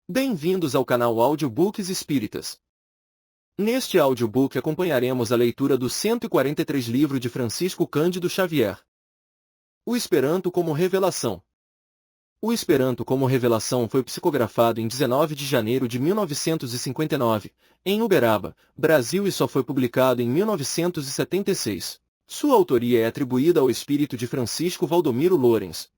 Bem-vindos ao canal Audiobooks Espíritas. Neste audiobook acompanharemos a leitura do 143 livro de Francisco Cândido Xavier. O Esperanto como Revelação. O Esperanto como Revelação foi psicografado em 19 de janeiro de 1959, em Uberaba, Brasil, e só foi publicado em 1976. Sua autoria é atribuída ao espírito de Francisco Valdomiro Lorenz.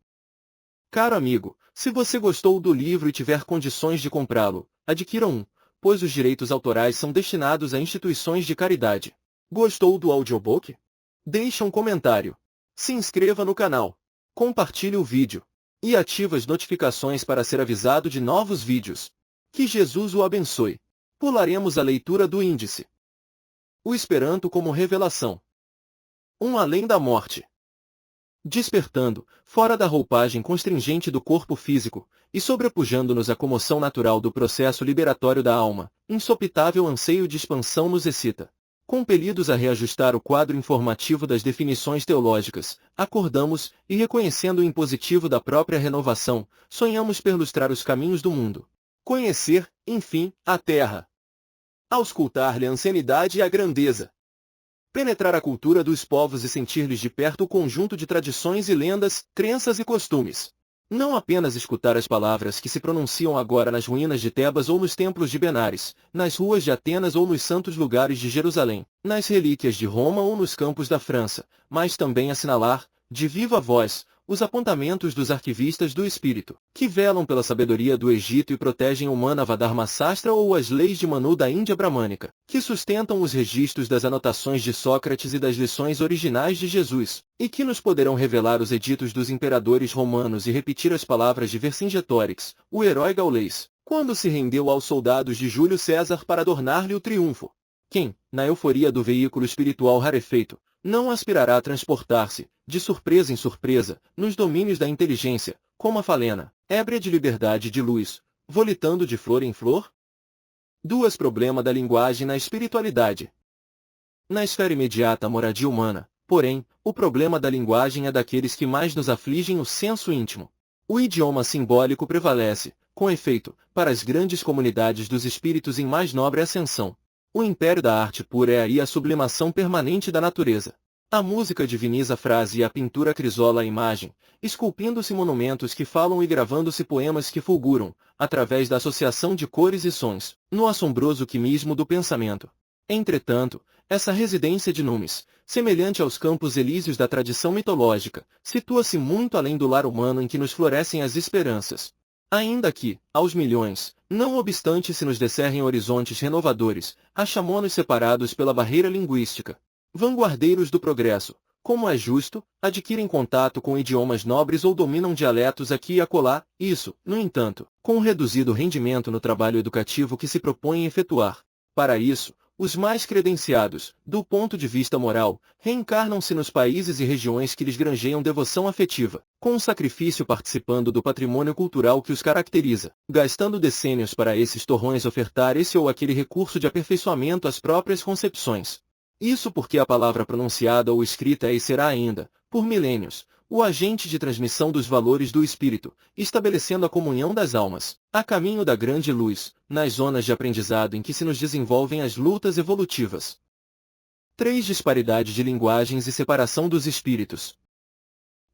Caro amigo, se você gostou do livro e tiver condições de comprá-lo, adquira um, pois os direitos autorais são destinados a instituições de caridade. Gostou do audiobook? Deixe um comentário. Se inscreva no canal. Compartilhe o vídeo. E ative as notificações para ser avisado de novos vídeos. Que Jesus o abençoe. Pularemos a leitura do índice. O Esperanto como Revelação. Além da morte. Despertando, fora da roupagem constringente do corpo físico, e sobrepujando-nos a comoção natural do processo liberatório da alma, insopitável anseio de expansão nos excita. Compelidos a reajustar o quadro informativo das definições teológicas, acordamos, e reconhecendo o impositivo da própria renovação, sonhamos perlustrar os caminhos do mundo. Conhecer, enfim, a terra. Auscultar-lhe a ancianidade e a grandeza. Penetrar a cultura dos povos e sentir-lhes de perto o conjunto de tradições e lendas, crenças e costumes. Não apenas escutar as palavras que se pronunciam agora nas ruínas de Tebas ou nos templos de Benares, nas ruas de Atenas ou nos santos lugares de Jerusalém, nas relíquias de Roma ou nos campos da França, mas também assinalar, de viva voz, os apontamentos dos arquivistas do Espírito, que velam pela sabedoria do Egito e protegem o Manavadharma Sastra ou as leis de Manu da Índia Bramânica, que sustentam os registros das anotações de Sócrates e das lições originais de Jesus, e que nos poderão revelar os editos dos imperadores romanos e repetir as palavras de Vercingetorix, o herói gaulês, quando se rendeu aos soldados de Júlio César para adornar-lhe o triunfo. Quem, na euforia do veículo espiritual rarefeito, não aspirará a transportar-se, de surpresa em surpresa, nos domínios da inteligência, como a falena, ébria de liberdade e de luz, volitando de flor em flor? Problema da linguagem na espiritualidade. Na esfera imediata moradia humana, porém, o problema da linguagem é daqueles que mais nos afligem o senso íntimo. O idioma simbólico prevalece, com efeito, para as grandes comunidades dos espíritos em mais nobre ascensão. O império da arte pura é aí a sublimação permanente da natureza. A música diviniza a frase e a pintura crisola a imagem, esculpindo-se monumentos que falam e gravando-se poemas que fulguram, através da associação de cores e sons, no assombroso quimismo do pensamento. Entretanto, essa residência de numes, semelhante aos campos elíseos da tradição mitológica, situa-se muito além do lar humano em que nos florescem as esperanças. Ainda que, aos milhões, não obstante se nos descerrem horizontes renovadores, achamo-nos separados pela barreira linguística. Vanguardeiros do progresso, como é justo, adquirem contato com idiomas nobres ou dominam dialetos aqui e acolá, isso, no entanto, com o reduzido rendimento no trabalho educativo que se propõem efetuar. Para isso, os mais credenciados, do ponto de vista moral, reencarnam-se nos países e regiões que lhes granjeiam devoção afetiva, com um sacrifício participando do patrimônio cultural que os caracteriza, gastando decênios para esses torrões ofertar esse ou aquele recurso de aperfeiçoamento às próprias concepções. Isso porque a palavra pronunciada ou escrita é e será ainda, por milênios, o agente de transmissão dos valores do espírito, estabelecendo a comunhão das almas, a caminho da grande luz, nas zonas de aprendizado em que se nos desenvolvem as lutas evolutivas. Disparidade de linguagens e separação dos espíritos.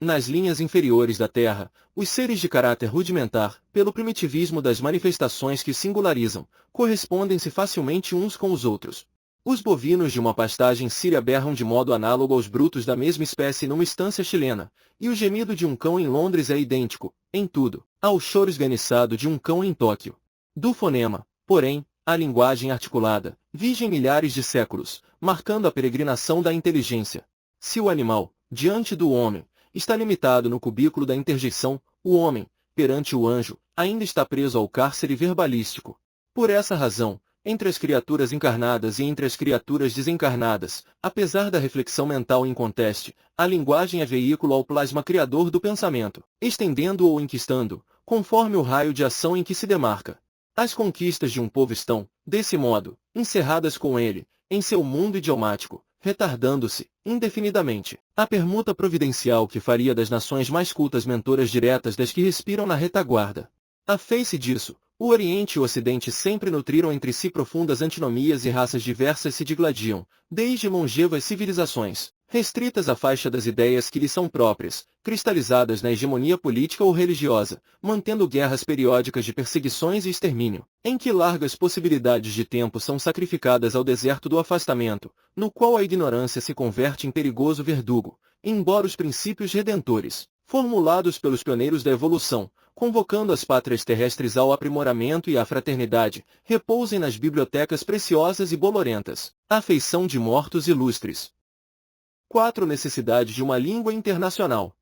Nas linhas inferiores da Terra, os seres de caráter rudimentar, pelo primitivismo das manifestações que os singularizam, correspondem-se facilmente uns com os outros. Os bovinos de uma pastagem síria berram de modo análogo aos brutos da mesma espécie numa estância chilena, e o gemido de um cão em Londres é idêntico, em tudo, ao choro esganiçado de um cão em Tóquio. Do fonema, porém, a linguagem articulada, vigem milhares de séculos, marcando a peregrinação da inteligência. Se o animal, diante do homem, está limitado no cubículo da interjeição, o homem, perante o anjo, ainda está preso ao cárcere verbalístico. Por essa razão, entre as criaturas encarnadas e entre as criaturas desencarnadas, apesar da reflexão mental inconteste, a linguagem é veículo ao plasma criador do pensamento, estendendo ou enquistando, conforme o raio de ação em que se demarca. As conquistas de um povo estão, desse modo, encerradas com ele, em seu mundo idiomático, retardando-se, indefinidamente, a permuta providencial que faria das nações mais cultas mentoras diretas das que respiram na retaguarda. A face disso, O Oriente e o Ocidente sempre nutriram entre si profundas antinomias e raças diversas se digladiam, desde longevas civilizações, restritas à faixa das ideias que lhes são próprias, cristalizadas na hegemonia política ou religiosa, mantendo guerras periódicas de perseguições e extermínio, em que largas possibilidades de tempo são sacrificadas ao deserto do afastamento, no qual a ignorância se converte em perigoso verdugo, embora os princípios redentores, formulados pelos pioneiros da evolução, convocando as pátrias terrestres ao aprimoramento e à fraternidade, repousem nas bibliotecas preciosas e bolorentas, à feição de mortos ilustres. 4. Necessidade de uma língua internacional.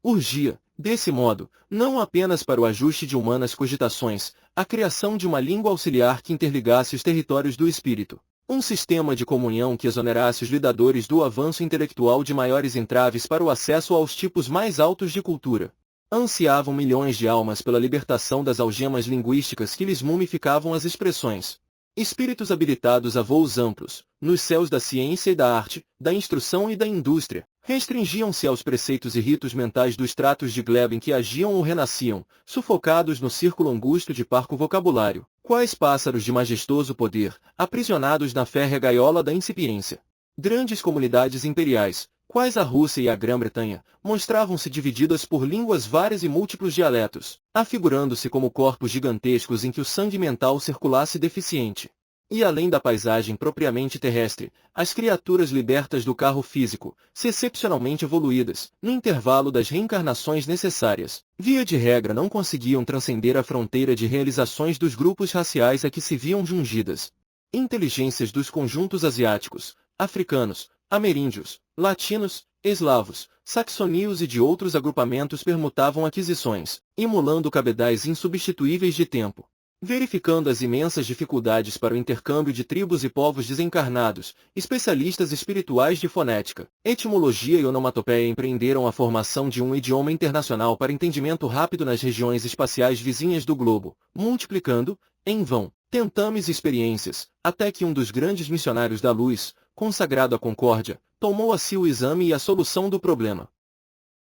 Urgia, desse modo, não apenas para o ajuste de humanas cogitações, a criação de uma língua auxiliar que interligasse os territórios do espírito, um sistema de comunhão que exonerasse os lidadores do avanço intelectual de maiores entraves para o acesso aos tipos mais altos de cultura. Ansiavam milhões de almas pela libertação das algemas linguísticas que lhes mumificavam as expressões. Espíritos habilitados a voos amplos, nos céus da ciência e da arte, da instrução e da indústria, restringiam-se aos preceitos e ritos mentais dos tratos de gleba em que agiam ou renasciam, sufocados no círculo angusto de parco vocabulário, quais pássaros de majestoso poder, aprisionados na férrea gaiola da incipiência. Grandes comunidades imperiais, quais a Rússia e a Grã-Bretanha, mostravam-se divididas por línguas várias e múltiplos dialetos, afigurando-se como corpos gigantescos em que o sangue mental circulasse deficiente. E além da paisagem propriamente terrestre, as criaturas libertas do carro físico, se excepcionalmente evoluídas, no intervalo das reencarnações necessárias, via de regra não conseguiam transcender a fronteira de realizações dos grupos raciais a que se viam jungidas. Inteligências dos conjuntos asiáticos, africanos, ameríndios, latinos, eslavos, saxonios e de outros agrupamentos permutavam aquisições, imulando cabedais insubstituíveis de tempo. Verificando as imensas dificuldades para o intercâmbio de tribos e povos desencarnados, especialistas espirituais de fonética, etimologia e onomatopeia empreenderam a formação de um idioma internacional para entendimento rápido nas regiões espaciais vizinhas do globo, multiplicando, em vão, tentames e experiências, até que um dos grandes missionários da luz, consagrado à concórdia, tomou a si o exame e a solução do problema.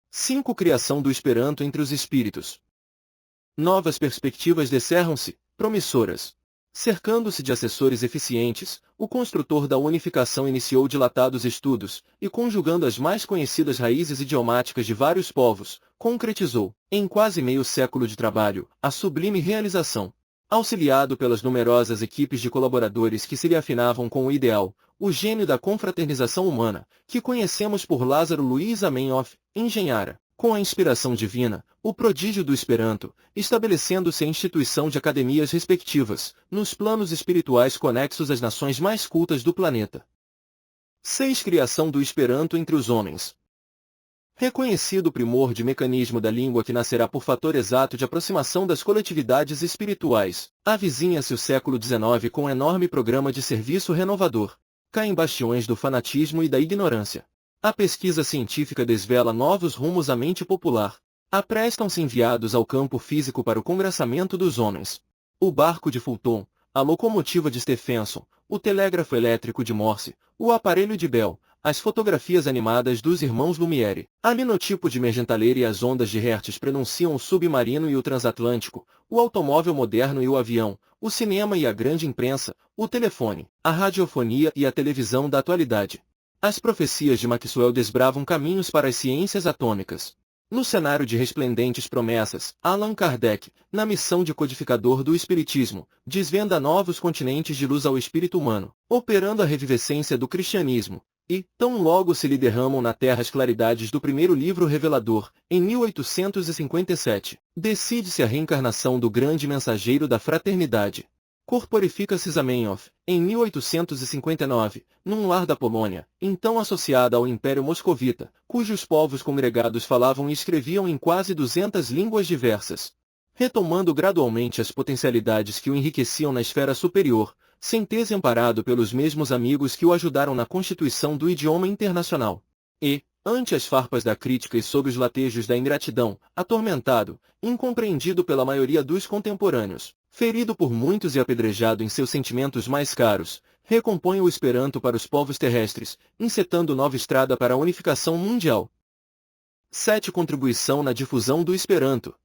5. Criação do Esperanto entre os espíritos. Novas perspectivas descerram-se, promissoras. Cercando-se de assessores eficientes, o construtor da unificação iniciou dilatados estudos, e conjugando as mais conhecidas raízes idiomáticas de vários povos, concretizou, em quase meio século de trabalho, a sublime realização. Auxiliado pelas numerosas equipes de colaboradores que se lhe afinavam com o ideal, o gênio da confraternização humana, que conhecemos por Lázaro Luiz Amenhof, engenhara, com a inspiração divina, o prodígio do Esperanto, estabelecendo-se a instituição de academias respectivas, nos planos espirituais conexos às nações mais cultas do planeta. 6. Criação do Esperanto entre os homens. Reconhecido o primor de mecanismo da língua que nascerá por fator exato de aproximação das coletividades espirituais, avizinha-se o século XIX com um enorme programa de serviço renovador. Caem bastiões do fanatismo e da ignorância. A pesquisa científica desvela novos rumos à mente popular. Aprestam-se enviados ao campo físico para o congraçamento dos homens. O barco de Fulton, a locomotiva de Stephenson, o telégrafo elétrico de Morse, o aparelho de Bell, as fotografias animadas dos irmãos Lumière, a linotipo de Mergenthaler e as ondas de Hertz prenunciam o submarino e o transatlântico, o automóvel moderno e o avião, o cinema e a grande imprensa, o telefone, a radiofonia e a televisão da atualidade. As profecias de Maxwell desbravam caminhos para as ciências atômicas. No cenário de resplendentes promessas, Allan Kardec, na missão de codificador do Espiritismo, desvenda novos continentes de luz ao espírito humano, operando a revivescência do cristianismo. E, tão logo se lhe derramam na terra as claridades do primeiro livro revelador, em 1857, decide-se a reencarnação do grande mensageiro da fraternidade. Corporifica-se Zamenhof, em 1859, num lar da Polônia, então associada ao Império Moscovita, cujos povos congregados falavam e escreviam em quase 200 línguas diversas. Retomando gradualmente as potencialidades que o enriqueciam na esfera superior, Sentese amparado pelos mesmos amigos que o ajudaram na constituição do idioma internacional. E, ante as farpas da crítica e sob os latejos da ingratidão, atormentado, incompreendido pela maioria dos contemporâneos, ferido por muitos e apedrejado em seus sentimentos mais caros, recompõe o Esperanto para os povos terrestres, encetando nova estrada para a unificação mundial. 7. Contribuição na difusão do Esperanto.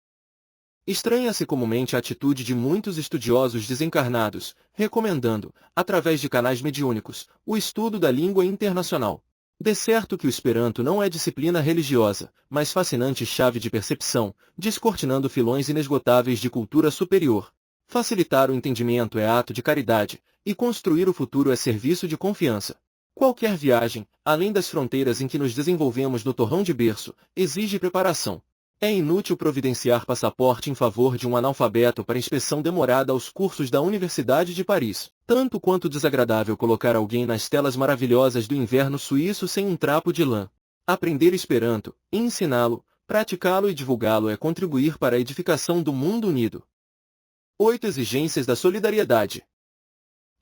Estranha-se comumente a atitude de muitos estudiosos desencarnados, recomendando, através de canais mediúnicos, o estudo da língua internacional. De certo que o Esperanto não é disciplina religiosa, mas fascinante chave de percepção, descortinando filões inesgotáveis de cultura superior. Facilitar o entendimento é ato de caridade, e construir o futuro é serviço de confiança. Qualquer viagem, além das fronteiras em que nos desenvolvemos no torrão de berço, exige preparação. É inútil providenciar passaporte em favor de um analfabeto para inspeção demorada aos cursos da Universidade de Paris, tanto quanto desagradável colocar alguém nas telas maravilhosas do inverno suíço sem um trapo de lã. Aprender Esperanto, ensiná-lo, praticá-lo e divulgá-lo é contribuir para a edificação do mundo unido. 8 exigências da solidariedade.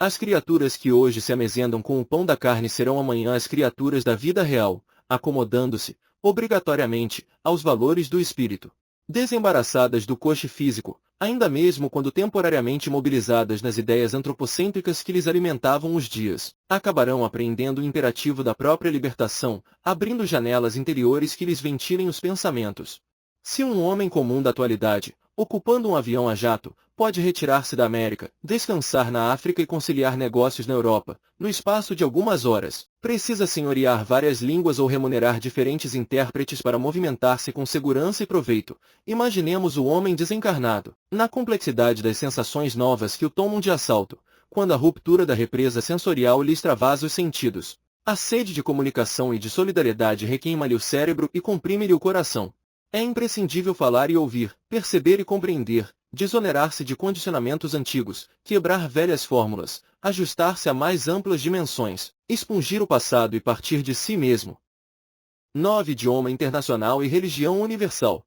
As criaturas que hoje se amezendam com o pão da carne serão amanhã as criaturas da vida real, acomodando-se, obrigatoriamente, aos valores do espírito. Desembaraçadas do coche físico, ainda mesmo quando temporariamente mobilizadas nas ideias antropocêntricas que lhes alimentavam os dias, acabarão apreendendo o imperativo da própria libertação, abrindo janelas interiores que lhes ventilem os pensamentos. Se um homem comum da atualidade, ocupando um avião a jato, pode retirar-se da América, descansar na África e conciliar negócios na Europa, no espaço de algumas horas, precisa senhorear várias línguas ou remunerar diferentes intérpretes para movimentar-se com segurança e proveito. Imaginemos o homem desencarnado, na complexidade das sensações novas que o tomam de assalto, quando a ruptura da represa sensorial lhe extravasa os sentidos. A sede de comunicação e de solidariedade requeima-lhe o cérebro e comprime-lhe o coração. É imprescindível falar e ouvir, perceber e compreender, desonerar-se de condicionamentos antigos, quebrar velhas fórmulas, ajustar-se a mais amplas dimensões, expungir o passado e partir de si mesmo. 9. Idioma internacional e religião universal.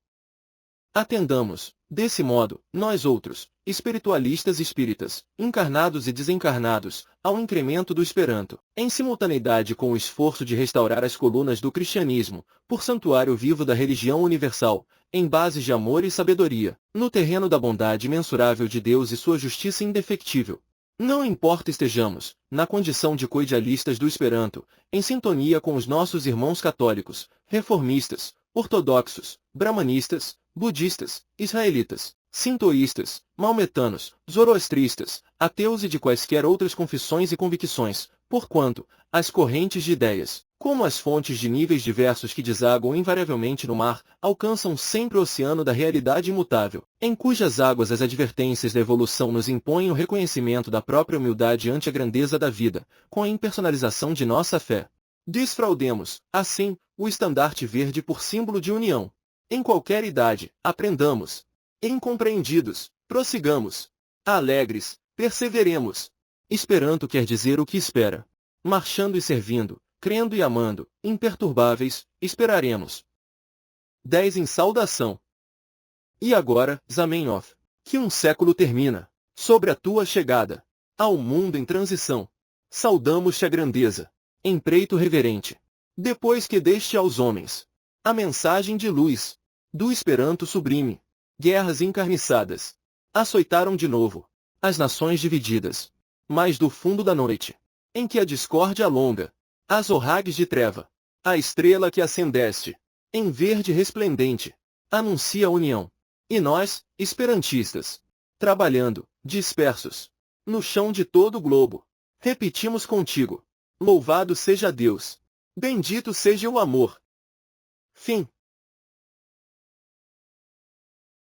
Atendamos, desse modo, nós outros, espiritualistas espíritas, encarnados e desencarnados, ao incremento do Esperanto, em simultaneidade com o esforço de restaurar as colunas do cristianismo, por santuário vivo da religião universal, em bases de amor e sabedoria, no terreno da bondade imensurável de Deus e sua justiça indefectível. Não importa estejamos, na condição de coidialistas do Esperanto, em sintonia com os nossos irmãos católicos, reformistas, ortodoxos, brahmanistas, budistas, israelitas, sintoístas, maometanos, zoroastristas, ateus e de quaisquer outras confissões e convicções, porquanto, as correntes de ideias, como as fontes de níveis diversos que desaguam invariavelmente no mar, alcançam sempre o oceano da realidade imutável, em cujas águas as advertências da evolução nos impõem o reconhecimento da própria humildade ante a grandeza da vida, com a impersonalização de nossa fé. Desfraudemos, assim, o estandarte verde por símbolo de união. Em qualquer idade, aprendamos. Incompreendidos, prossigamos. Alegres, perseveremos. Esperanto quer dizer o que espera. Marchando e servindo, crendo e amando, imperturbáveis, esperaremos. 10. Em saudação. E agora, Zamenhof, que um século termina, sobre a tua chegada, ao mundo em transição, saudamos-te a grandeza, em preito reverente. Depois que deste aos homens a mensagem de luz, do Esperanto sublime, guerras encarniçadas açoitaram de novo as nações divididas, mas do fundo da noite, em que a discórdia alonga, as orragues de treva, a estrela que acendeste, em verde resplendente, anuncia a união. E nós, esperantistas, trabalhando, dispersos, no chão de todo o globo, repetimos contigo: louvado seja Deus! Bendito seja o amor! Fim.